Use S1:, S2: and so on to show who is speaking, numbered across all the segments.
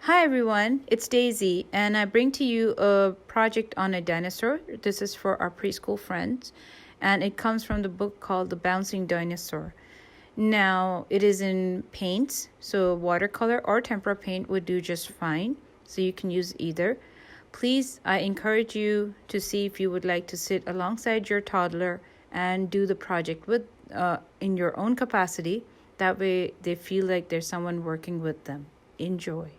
S1: Hi everyone, it's Daisy, and I bring to you a project on a dinosaur. This is for our preschool friends, and it comes from the book called The Bouncing Dinosaur. Now, it is in paints, so watercolor or tempera paint would do just fine, so you can use either. Please, I encourage you to see if you would like to sit alongside your toddler and do the project with in your own capacity. That way, they feel like there's someone working with them. Enjoy.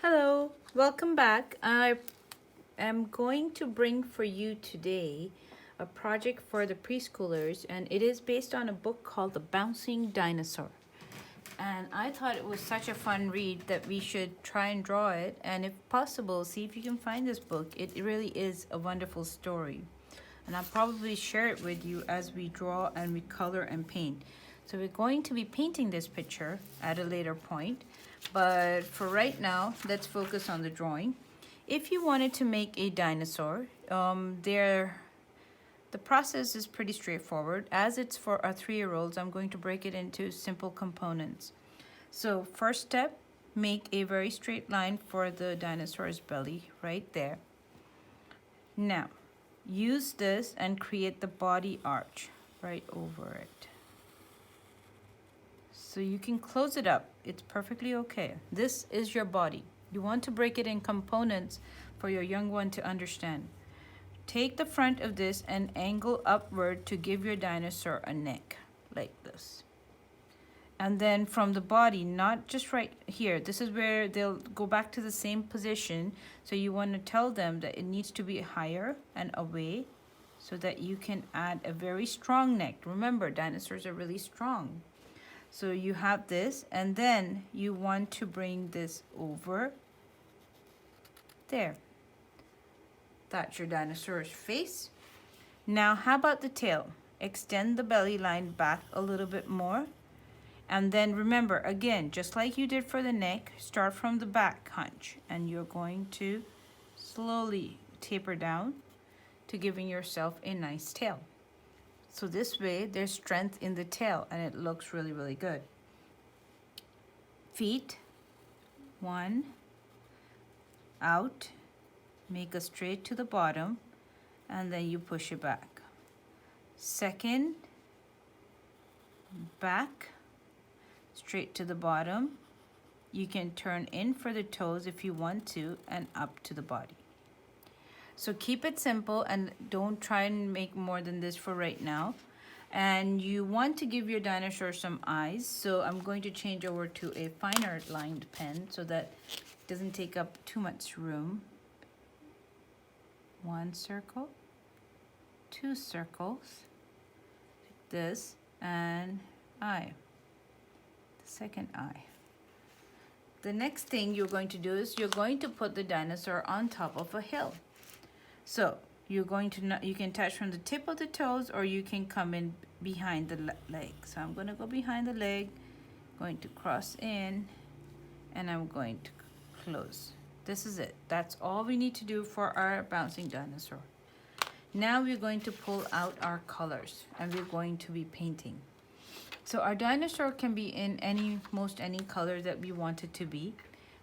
S1: Hello, welcome back. I am going to bring for you today a project for the preschoolers, and it is based on a book called The Bouncing Dinosaur. And I thought it was such a fun read that we should try and draw it, and if possible, see if you can find this book. It really is a wonderful story. And I'll probably share it with you as we draw and we color and paint. So we're going to be painting this picture at a later point, but for right now, let's focus on the drawing. If you wanted to make a dinosaur, the process is pretty straightforward. As it's for our 3-year-olds, I'm going to break it into simple components. So first step, make a very straight line for the dinosaur's belly right there. Now, use this and create the body arch right over it. So you can close it up. It's perfectly okay. This is your body. You want to break it in components for your young one to understand. Take the front of this and angle upward to give your dinosaur a neck, like this. And then from the body, not just right here, this is where they'll go back to the same position. So you want to tell them that it needs to be higher and away so that you can add a very strong neck. Remember, dinosaurs are really strong. So you have this, and then you want to bring this over there. That's your dinosaur's face. Now, how about the tail? Extend the belly line back a little bit more. And then remember, again, just like you did for the neck, start from the back hunch. And you're going to slowly taper down to giving yourself a nice tail. So this way, there's strength in the tail, and it looks really, really good. Feet, 1, out, make a straight to the bottom, and then you push it back. Second, back, straight to the bottom. You can turn in for the toes if you want to, and up to the body. So keep it simple and don't try and make more than this for right now. And you want to give your dinosaur some eyes. So I'm going to change over to a finer lined pen so that it doesn't take up too much room. 1 circle, 2 circles, like this, and eye, the second eye. The next thing you're going to do is you're going to put the dinosaur on top of a hill. So you're going to, you can touch from the tip of the toes, or you can come in behind the leg. So I'm going to go behind the leg, going to cross in, and I'm going to close. This is it. That's all we need to do for our bouncing dinosaur. Now we're going to pull out our colors, and we're going to be painting. So our dinosaur can be in most any color that we want it to be.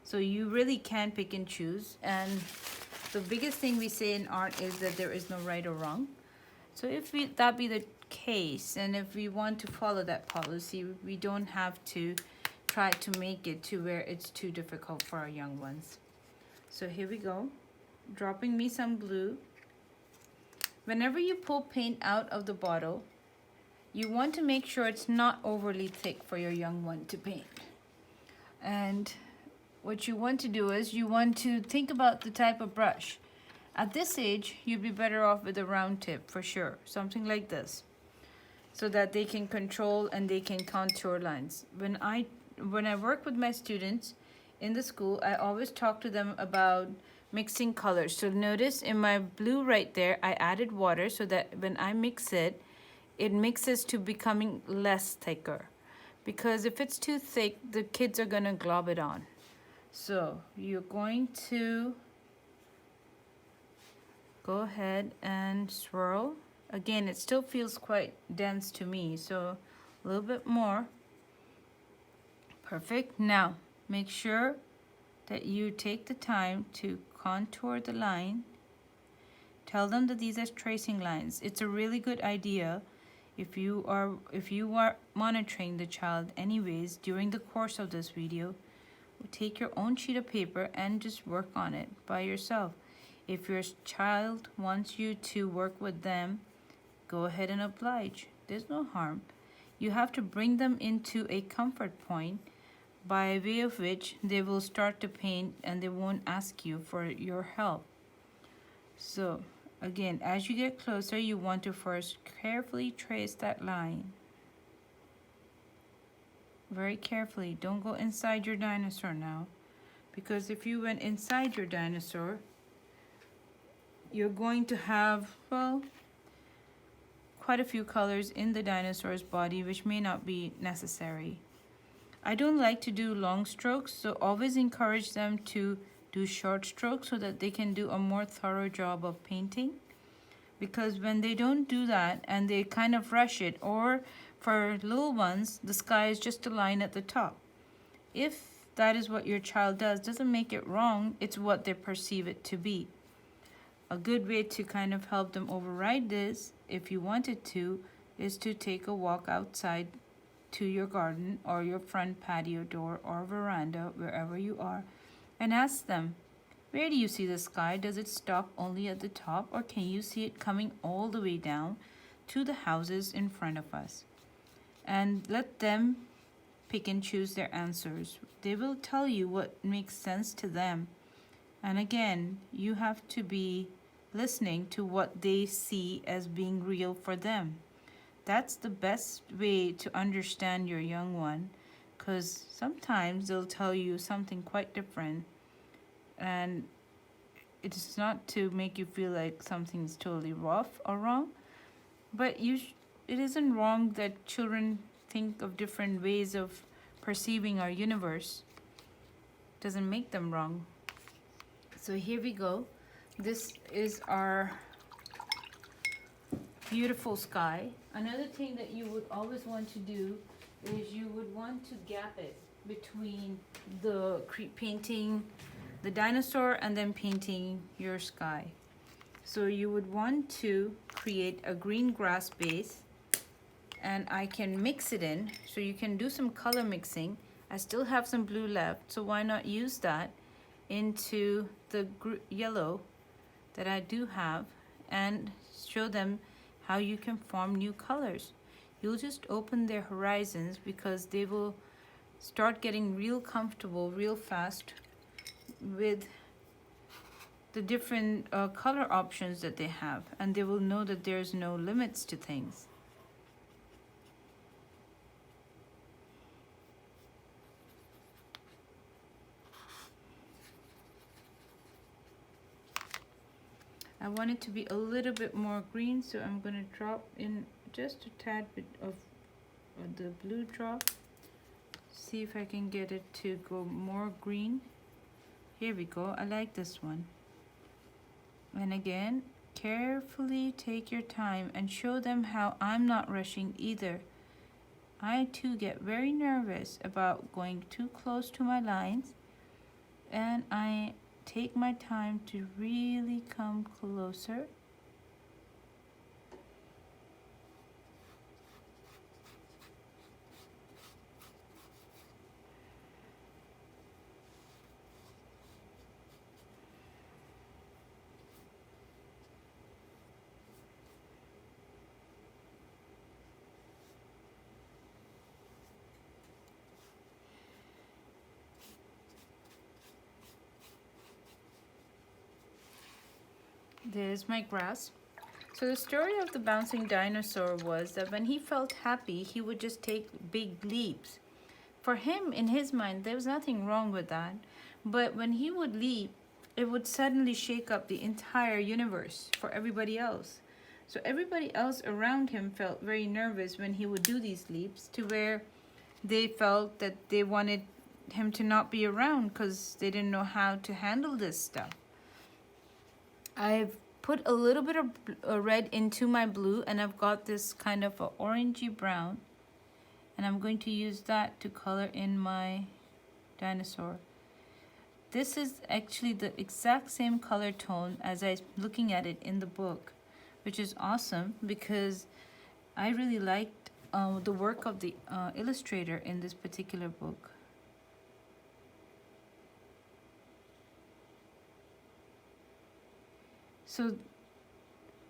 S1: So you really can pick and choose. And the biggest thing we say in art is that there is no right or wrong. So if that be the case, and if we want to follow that policy, we don't have to try to make it to where it's too difficult for our young ones. So here we go, dropping me some glue. Whenever you pull paint out of the bottle, you want to make sure it's not overly thick for your young one to paint. And what you want to do is you want to think about the type of brush. At this age, you'd be better off with a round tip for sure, something like this, so that they can control and they can contour lines. When I work with my students in the school, I always talk to them about mixing colors. So notice in my blue right there, I added water so that when I mix it, it mixes to becoming less thicker. Because if it's too thick, the kids are gonna glob it on. So you're going to go ahead and swirl Again, it still feels quite dense to me, so a little bit more. Perfect. Now, make sure that you take the time to contour the line. Tell them that these are tracing lines. It's a really good idea if you are monitoring the child anyways during the course of this video. Take your own sheet of paper and just work on it by yourself. If your child wants you to work with them, go ahead and oblige. There's no harm. You have to bring them into a comfort point by way of which they will start to paint and they won't ask you for your help. So again, as you get closer, you want to first carefully trace that line. Very carefully. Don't go inside your dinosaur now, because if you went inside your dinosaur, you're going to have, well, quite a few colors in the dinosaur's body, which may not be necessary. I don't like to do long strokes, so always encourage them to do short strokes so that they can do a more thorough job of painting. Because when they don't do that and they kind of rush it, or for little ones, the sky is just a line at the top. If that is what your child does, doesn't make it wrong, it's what they perceive it to be. A good way to kind of help them override this, if you wanted to, is to take a walk outside to your garden or your front patio door or veranda, wherever you are, and ask them, where do you see the sky? Does it stop only at the top, or can you see it coming all the way down to the houses in front of us? And let them pick and choose their answers. They will tell you what makes sense to them. And again, you have to be listening to what they see as being real for them. That's the best way to understand your young one, because sometimes they'll tell you something quite different, and it's not to make you feel like something's totally rough or wrong, but it isn't wrong that children think of different ways of perceiving our universe. Doesn't make them wrong. So here we go. This is our beautiful sky. Another thing that you would always want to do is you would want to gap it between the painting the dinosaur and then painting your sky. So you would want to create a green grass base, and I can mix it in, so you can do some color mixing. I still have some blue left, so why not use that into the yellow that I do have, and show them how you can form new colors. You'll just open their horizons, because they will start getting real comfortable real fast with the different color options that they have, and they will know that there's no limits to things. I want it to be a little bit more green, so I'm going to drop in just a tad bit of the blue drop. See if I can get it to go more green. Here we go. I like this one. And again, carefully take your time and show them how I'm not rushing either. I too get very nervous about going too close to my lines, and I take my time to really come closer. There's my grass. So the story of the bouncing dinosaur was that when he felt happy, he would just take big leaps. For him, in his mind, there was nothing wrong with that. But when he would leap, it would suddenly shake up the entire universe for everybody else. So everybody else around him felt very nervous when he would do these leaps, to where they felt that they wanted him to not be around because they didn't know how to handle this stuff. I've put a little bit of red into my blue, and I've got this kind of a orangey brown, and I'm going to use that to color in my dinosaur. This is actually the exact same color tone as I was looking at it in the book, which is awesome because I really liked the work of the illustrator in this particular book. So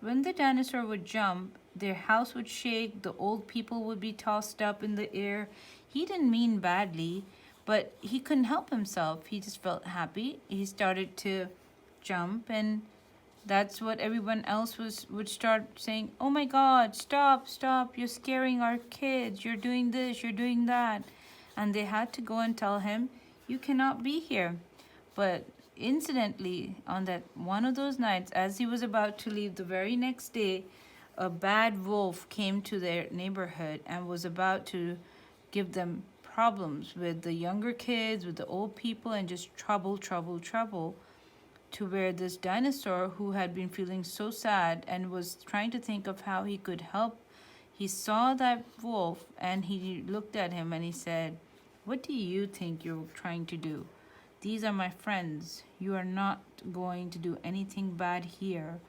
S1: when the dinosaur would jump, their house would shake, the old people would be tossed up in the air. He didn't mean badly, but he couldn't help himself. He just felt happy. He started to jump, and that's what everyone else would start saying, "Oh my God, stop, stop, you're scaring our kids, you're doing this, you're doing that." And they had to go and tell him, "You cannot be here." But incidentally, on that one of those nights, as he was about to leave the very next day, a bad wolf came to their neighborhood and was about to give them problems with the younger kids, with the old people, and just trouble, to where this dinosaur, who had been feeling so sad and was trying to think of how he could help, he saw that wolf and he looked at him and he said, "What do you think you're trying to do? These are my friends. You are not going to do anything bad here.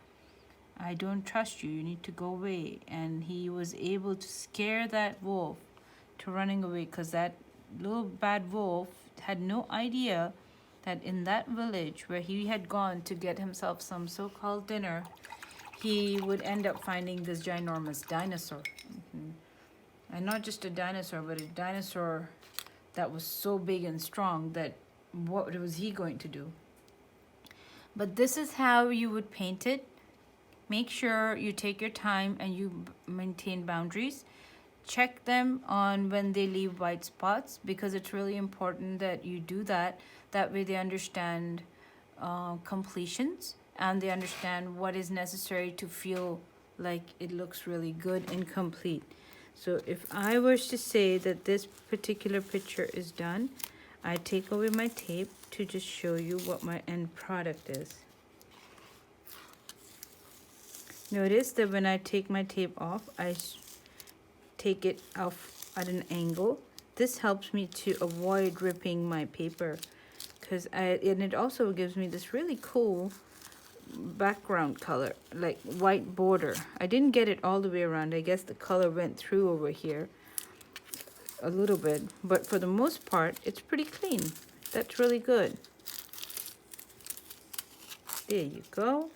S1: I don't trust you. You need to go away." And he was able to scare that wolf to running away, because that little bad wolf had no idea that in that village where he had gone to get himself some so-called dinner, he would end up finding this ginormous dinosaur. And not just a dinosaur, but a dinosaur that was so big and strong that what was he going to do? But this is how you would paint it. Make sure you take your time and you maintain boundaries. Check them on when they leave white spots, because it's really important that you do that. That way they understand completions, and they understand what is necessary to feel like it looks really good and complete. So if I was to say that this particular picture is done, I take away my tape to just show you what my end product is. Notice that when I take my tape off, I take it off at an angle. This helps me to avoid ripping my paper, and it also gives me this really cool background color, like white border. I didn't get it all the way around. I guess the color went through over here a little bit, but for the most part, it's pretty clean. That's really good. There you go.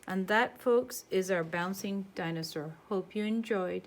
S1: And that, folks, is our bouncing dinosaur. Hope you enjoyed.